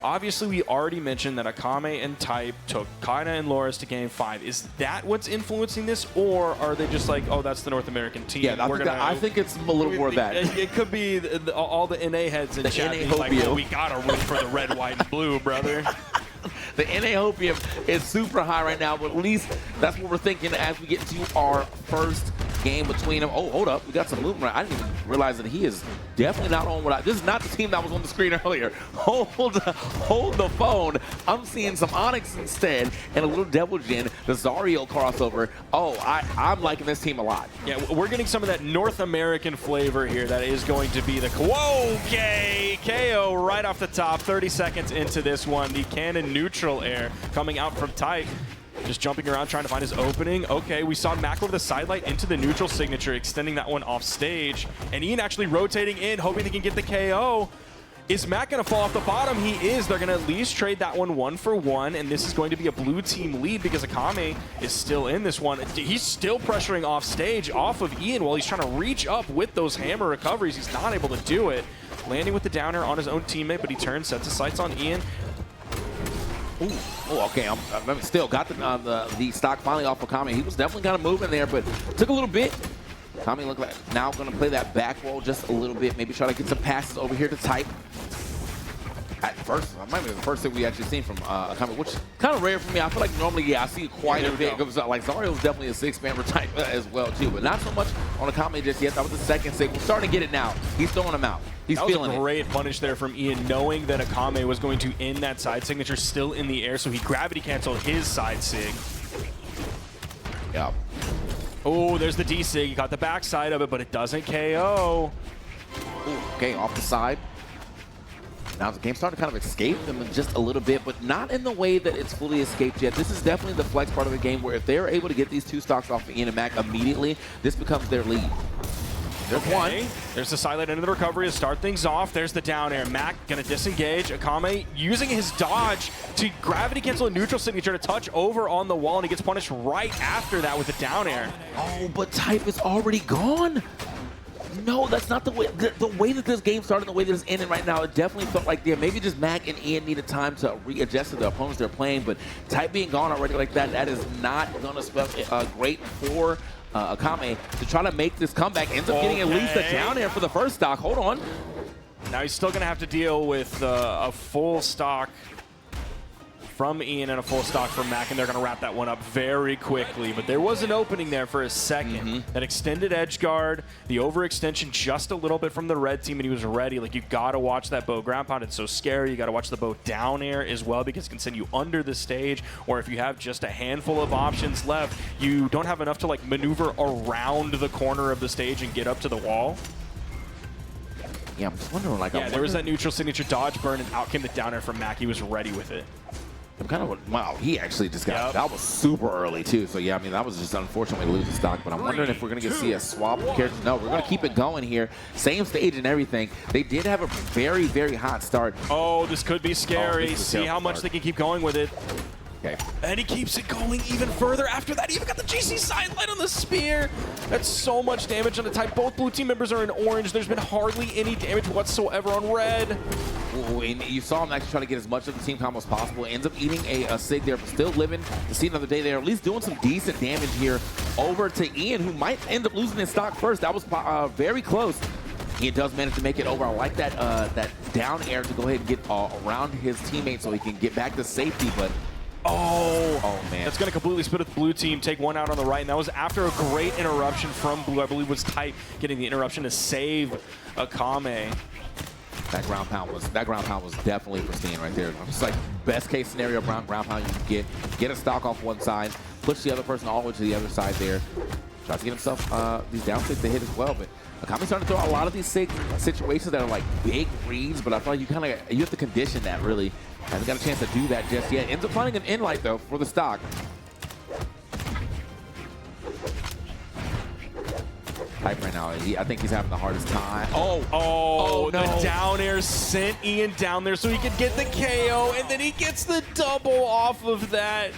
Obviously, we already mentioned that Akame and Type took Kaina and Loris to Game 5. Is that what's influencing this, or are they just like, oh, that's the North American team? Yeah, I think it's a little more of that. It could be all the NA heads in chat being like, well, we got to root for the red, white, and blue, brother. The NA hopium is super high right now, but at least that's what we're thinking as we get to our first game between them. Oh, hold up. We got some movement. I didn't even realize that he is definitely not on what this is not the team that was on the screen earlier. Hold the phone. I'm seeing some Onyx instead and a little Devil Jin, the Zariel crossover. Oh, I'm liking this team a lot. Yeah, we're getting some of that North American flavor here that is going to be the okay KO right off the top. 30 seconds into this one. The cannon neutral air coming out from Type. Just jumping around, trying to find his opening. Okay, we saw MAK over the sidelight into the neutral signature, extending that one off stage. And Ian actually rotating in, hoping they can get the KO. Is MAK going to fall off the bottom? He is. They're going to at least trade that one for one, and this is going to be a blue team lead because Akame is still in this one. He's still pressuring off stage off of Ian while he's trying to reach up with those hammer recoveries. He's not able to do it. Landing with the downer on his own teammate, but he turns, sets his sights on Ian. Ooh. Oh, okay. I still got the stock finally off of Akame. He was definitely kind of moving there, but took a little bit. Akame looked like now going to play that back roll just a little bit. Maybe try to get some passes over here to Type. At first, that might be the first thing we actually seen from Akame, which is kind of rare for me. I feel like normally, yeah, I see quite a bit. Like Zario's definitely a six-man type as well too, but not so much on Akame just yet. That was the second sig. We're starting to get it now. He's throwing him out. He's feeling it. That was a great punish there from Ian, knowing that Akame was going to end that side signature still in the air, so he gravity canceled his side sig. Yeah. Oh, there's the D sig. He got the backside of it, but it doesn't KO. Ooh, okay, off the side. Now the game's starting to kind of escape them just a little bit, but not in the way that it's fully escaped yet. This is definitely the flex part of the game where if they're able to get these two stocks off of Ian and MAK immediately, this becomes their lead. There's one. There's the silent end of the recovery to start things off. There's the down air. MAK gonna disengage. Akame using his dodge to gravity cancel a neutral signature to touch over on the wall, and he gets punished right after that with the down air. Oh, but Type is already gone. No, that's not the way. The way that this game started, the way that it's ending right now, it definitely felt like maybe just MAK and Ian needed time to readjust to the opponents they're playing. But Type being gone already like that, that is not going to spell great for Akame to try to make this comeback. Ends up getting at least a down air for the first stock. Hold on. Now he's still going to have to deal with a full stock from Ian and a full stock from MAK, and they're going to wrap that one up very quickly. But there was an opening there for a second. That extended edge guard, the overextension just a little bit from the red team, and he was ready. Like, you got to watch that bow ground pound. It's so scary. You got to watch the bow down air as well because it can send you under the stage, or if you have just a handful of options left, you don't have enough to like maneuver around the corner of the stage and get up to the wall. Yeah, I'm just wondering, like, there was that neutral signature dodge burn, and out came the down air from MAK. He was ready with it. I'm kind of, wow, he actually just got, that was super early too. So yeah, I mean, that was just unfortunately losing stock, but I'm wondering if we're going to see a swap of characters. No, we're going to keep it going here. Same stage and everything. They did have a very, very hot start. Oh, this could be scary. See how much they can keep going with it. Okay. And he keeps it going even further after that. He even got the GC sidelight on the spear. That's so much damage on the Type. Both blue team members are in orange. There's been hardly any damage whatsoever on red. Ooh, and you saw him actually try to get as much of the team combo as possible. Ends up eating a sig there, but still living to see another day there. At least doing some decent damage here over to Ian, who might end up losing his stock first. That was very close. He does manage to make it over. I like that that down air to go ahead and get around his teammate so he can get back to safety, but oh man. That's going to completely split the blue team, take one out on the right, and that was after a great interruption from blue. I believe was Type getting the interruption to save Akame. That ground pound was definitely pristine right there. It's like best case scenario ground pound you can get a stock off one side, push the other person all the way to the other side there. Tries to get himself these down sticks to hit as well, but Akame's starting to throw a lot of these situations that are like big reads, but I feel like you have to condition that really. Hasn't got a chance to do that just yet. Ends up finding an in-light though for the stock. Type right now, I think he's having the hardest time. Oh no. The down air sent Ian down there so he could get the KO, and then he gets the double off of that.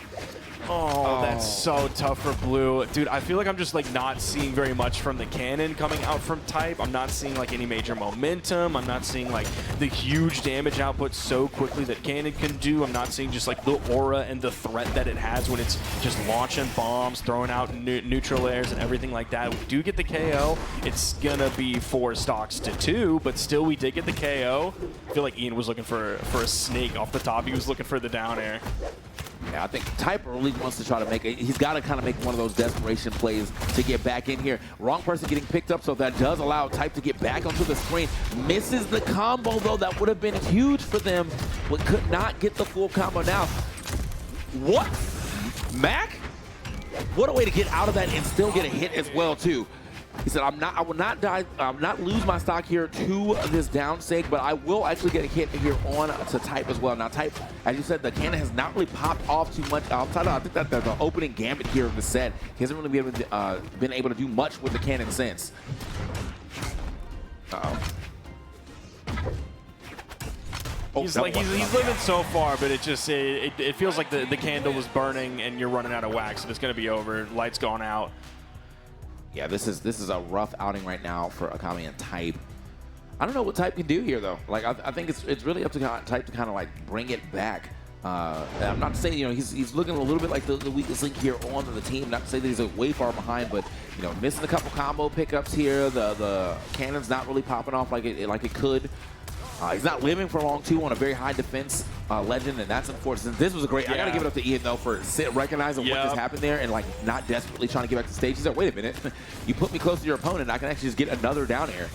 Oh, that's so tough for Blue. Dude, I feel like I'm just like not seeing very much from the cannon coming out from Type. I'm not seeing like any major momentum. I'm not seeing like the huge damage output so quickly that cannon can do. I'm not seeing just like the aura and the threat that it has when it's just launching bombs, throwing out neutral airs and everything like that. We do get the KO. It's gonna be 4 stocks to 2, but still we did get the KO. I feel like Ian was looking for a snake off the top. He was looking for the down air. Yeah, I think Type really wants to try to make it. He's got to kind of make one of those desperation plays to get back in here. Wrong person getting picked up, so that does allow Type to get back onto the screen. Misses the combo, though. That would have been huge for them, but could not get the full combo now. What? MAK? What a way to get out of that and still get a hit as well, too. He said, I will not die, not lose my stock here to this down sake, but I will actually get a hit here on to Type as well. Now, Type, as you said, the cannon has not really popped off too much outside of, I think that the opening gambit here of the set. He hasn't really been able to do much with the cannon since. Oh, he's living so far, but it just it feels like the candle is burning and you're running out of wax, and it's going to be over. Light's gone out. Yeah, this is a rough outing right now for Akame and Type. I don't know what Type can do here though. Like I think it's really up to Type to kind of like bring it back. I'm not saying, you know, he's looking a little bit like the weakest link here on the team. Not to say that he's way far behind, but you know, missing a couple combo pickups here. The cannon's not really popping off like it could. He's not living for long too on a very high defense legend, and that's unfortunate. This was a great. Yeah. I gotta give it up to Ian though for recognizing what just happened there and like not desperately trying to get back to stage. He's like, wait a minute, you put me close to your opponent, I can actually just get another down air.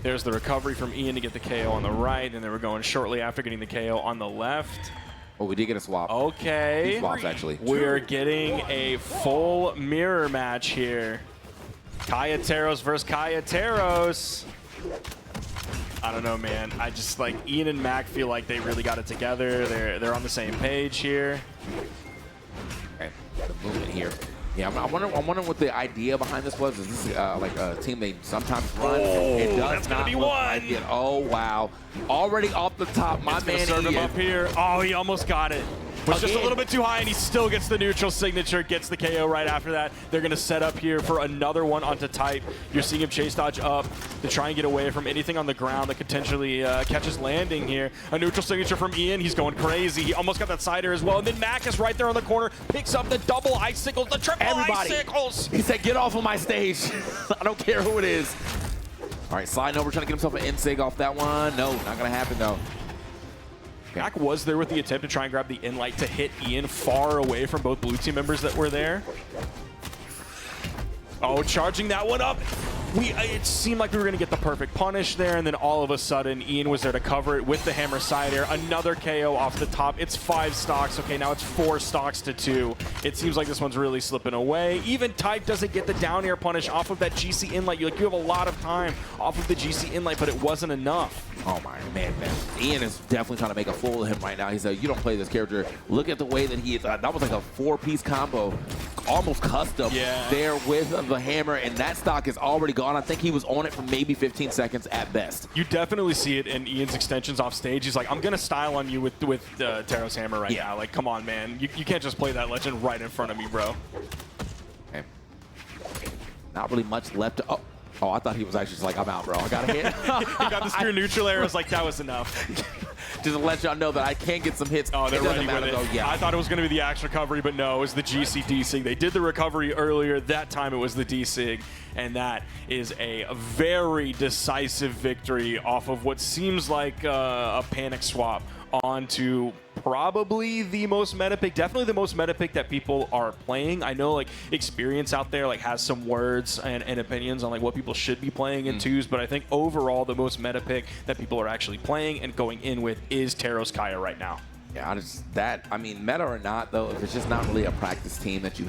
There's the recovery from Ian to get the KO on the right, and then we're going shortly after getting the KO on the left. Oh, we did get a swap. Okay. 2 swaps actually. We're getting a full mirror match here. Kayateros versus Kayateros. I don't know, man. I just like Ian and MAK feel like they really got it together. They're on the same page here. Okay, the movement here. Yeah, I'm wondering what the idea behind this was. Is this like a team they sometimes run? It does that's gonna not be look one. like it. Oh wow! Already off the top, my man. Serve him up here. Oh, he almost got it. Was just a little bit too high, and he still gets the neutral signature, gets the KO right after that. They're going to set up here for another one onto Type. You're seeing him chase dodge up to try and get away from anything on the ground that could potentially catches landing here. A neutral signature from Ian. He's going crazy. He almost got that sider as well. And then MAK is right there on the corner, picks up the double icicles, the triple icicles. He said, get off of my stage. I don't care who it is. All right, sliding over, trying to get himself an in-sig off that one. No, not going to happen, though. MAK was there with the attempt to try and grab the in-light to hit Ian far away from both blue team members that were there. Oh, charging that one up. It seemed like we were going to get the perfect punish there, and then all of a sudden, Ian was there to cover it with the hammer side air. Another KO off the top. It's 5 stocks. Okay, now it's 4 stocks to 2. It seems like this one's really slipping away. Even Type doesn't get the down air punish off of that GC inlight. You have a lot of time off of the GC inlight, but it wasn't enough. Oh my man. Ian is definitely trying to make a fool of him right now. He said, you don't play this character. Look at the way that he is. That was like a 4-piece combo, almost custom there with the hammer, and that stock is already gone. I think he was on it for maybe 15 seconds at best. You definitely see it in Ian's extensions off stage. He's like, I'm going to style on you with Taro's hammer right now. Like, come on, man. You can't just play that legend right in front of me, bro. Okay. Not really much left. Oh, I thought he was actually just like, I'm out, bro. I got a hit. He got the spear neutral air. I was like, that was enough. Just to let y'all know that I can get some hits. Oh, they're ready with it. Though. Yeah. I thought it was going to be the axe recovery, but no, it was the GC D-Sig. They did the recovery earlier. That time it was the D-Sig, and that is a very decisive victory off of what seems like a panic swap onto probably the most meta pick, definitely the most meta pick that people are playing. I know like experience out there like has some words and opinions on like what people should be playing in twos, but I think overall the most meta pick that people are actually playing and going in with is Taros Kaya right now. Yeah, I mean, meta or not though, if it's just not really a practice team that you have